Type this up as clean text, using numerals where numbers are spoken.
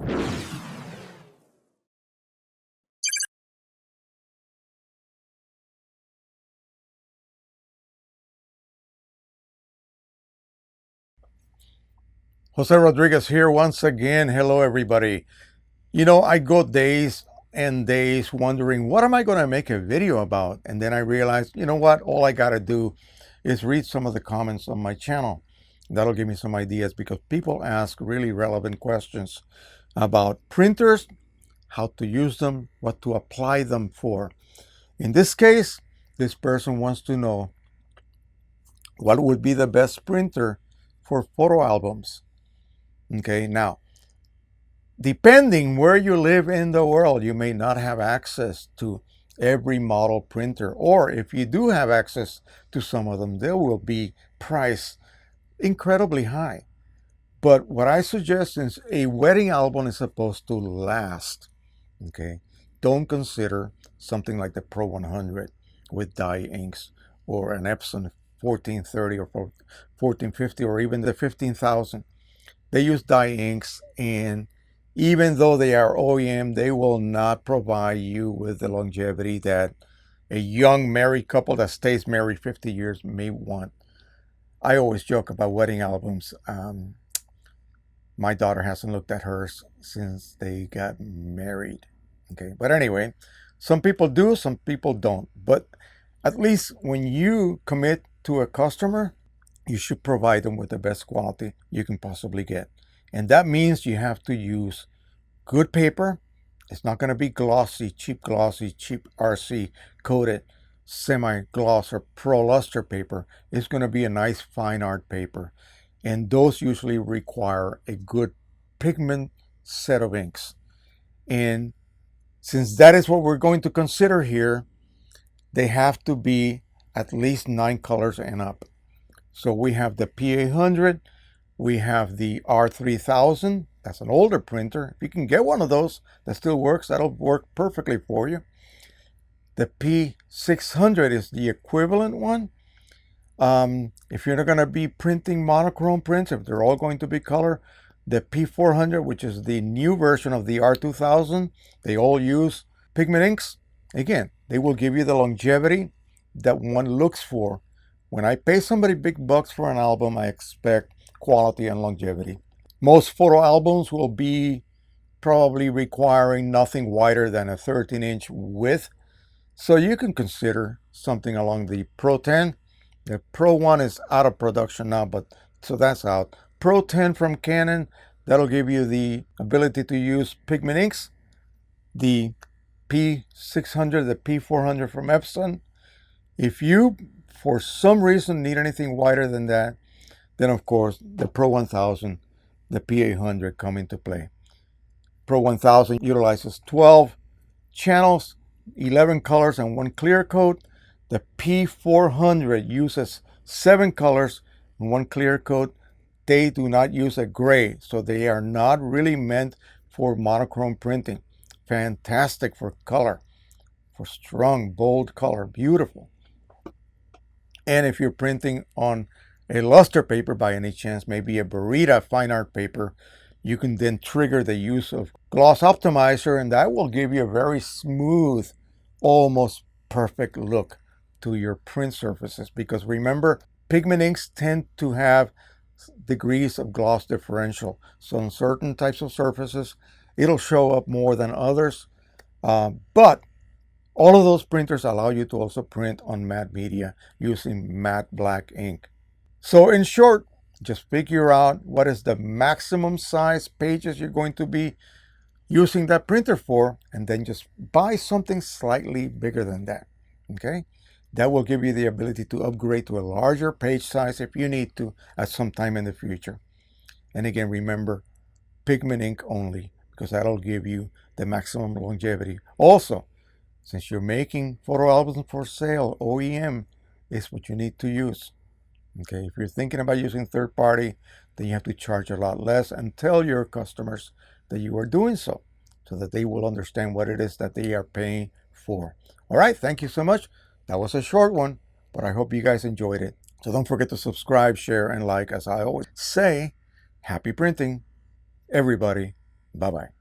Jose Rodriguez here once again. Hello, everybody. You know, I go days and days wondering, what am I going to make a video about? And then I realized, you know what? All I got to do is read some of the comments on my channel. That'll give me some ideas because people ask really relevant questions about printers, how to use them, what to apply them for. In this case, this person wants to know what would be the best printer for photo albums. Okay, now, depending where you live in the world, you may not have access to every model printer, or if you do have access to some of them, they will be priced incredibly high. But what I suggest is a wedding album is supposed to last. Okay, don't consider something like the Pro 100 with dye inks, or an Epson 1430 or 1450, or even the 15,000. They use dye inks, and even though they are OEM, they will not provide you with the longevity that a young married couple that stays married 50 years may want. I always joke about wedding albums. My daughter hasn't looked at hers since they got married. Okay, but anyway, some people do, some people don't. But at least when you commit to a customer, you should provide them with the best quality you can possibly get. And that means you have to use good paper. It's not going to be glossy, cheap RC coated semi-gloss or pro luster paper. It's going to be a nice fine art paper. And those usually require a good pigment set of inks. And since that is what we're going to consider here, they have to be at least 9 colors and up. So we have the P800, we have the R3000, that's an older printer. If you can get one of those that still works, that'll work perfectly for you. The P600 is the equivalent one. If you're not going to be printing monochrome prints, if they're all going to be color, the P400, which is the new version of the R2000, they all use pigment inks. Again, they will give you the longevity that one looks for. When I pay somebody big bucks for an album, I expect quality and longevity. Most photo albums will be probably requiring nothing wider than a 13-inch width. So you can consider something along the Pro 10. The Pro 1 is out of production now, but so that's out. Pro 10 from Canon, that'll give you the ability to use pigment inks. The P600, the P400 from Epson. If you, for some reason, need anything wider than that, then of course the Pro 1000, the P800 come into play. Pro 1000 utilizes 12 channels, 11 colors, and 1 clear coat. The P400 uses 7 colors and 1 clear coat. They do not use a gray, so they are not really meant for monochrome printing. Fantastic for color, for strong, bold color, beautiful. And if you're printing on a luster paper by any chance, maybe a Beretta fine art paper, you can then trigger the use of Gloss Optimizer, and that will give you a very smooth, almost perfect look to your print surfaces. Because remember, pigment inks tend to have degrees of gloss differential. So on certain types of surfaces, it'll show up more than others. But all of those printers allow you to also print on matte media using matte black ink. So in short, just figure out what is the maximum size pages you're going to be using that printer for, and then just buy something slightly bigger than that. Okay? That will give you the ability to upgrade to a larger page size if you need to at some time in the future. And again, remember, pigment ink only, because that'll give you the maximum longevity. Also, since you're making photo albums for sale, OEM is what you need to use. Okay, if you're thinking about using third party, then you have to charge a lot less, and tell your customers that you are doing so that they will understand what it is that they are paying for. All right, thank you so much. That was a short one, but I hope you guys enjoyed it. So don't forget to subscribe, share, and like. As I always say, happy printing, everybody. Bye-bye.